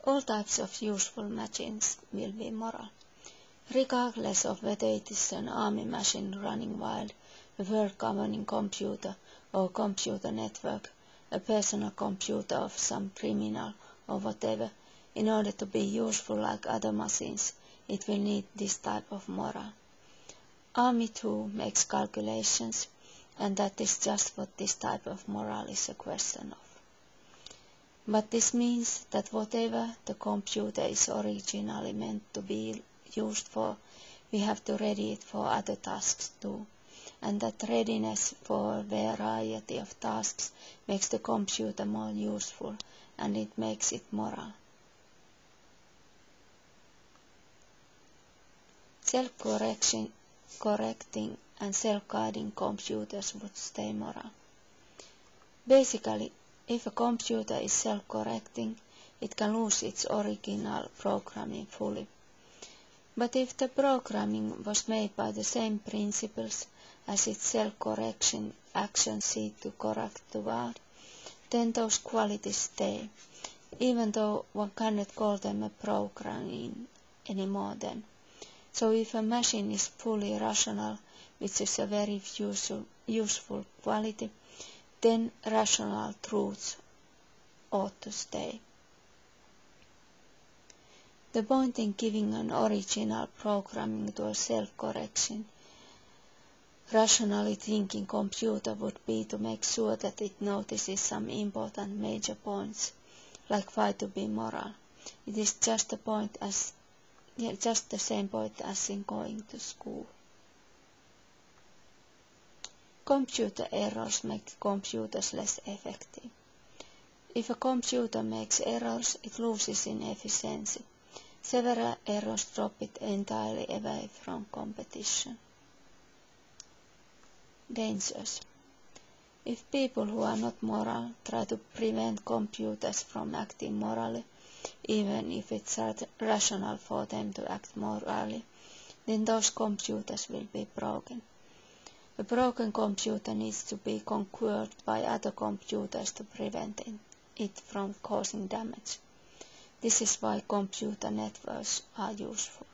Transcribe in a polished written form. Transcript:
All types of useful machines will be moral, regardless of whether it is an army machine running wild, a world-governing computer or computer network, a personal computer of some criminal or whatever. In order to be useful like other machines, it will need this type of moral. Army too makes calculations, and that is just what this type of moral is a question of. But this means that whatever the computer is originally meant to be used for, we have to ready it for other tasks too, and that readiness for a variety of tasks makes the computer more useful, and it makes it moral. Self-correcting and self-guiding computers would stay moral. Basically, if a computer is self-correcting, it can lose its original programming fully. But if the programming was made by the same principles as its self-correction actions seek to correct the world, then those qualities stay, even though one cannot call them a programming anymore then. So if a machine is fully rational, which is a very useful quality, then rational truths ought to stay. The point in giving an original programming to a self-correction, rationally thinking computer would be to make sure that it notices some important major points, like why to be moral. It is just the same point as in going to school. Computer errors make computers less effective. If a computer makes errors, it loses in efficiency. Several errors drop it entirely away from competition. Dangers. If people who are not moral try to prevent computers from acting morally, even if it's rational for them to act morally, then those computers will be broken. A broken computer needs to be conquered by other computers to prevent it from causing damage. This is why computer networks are useful.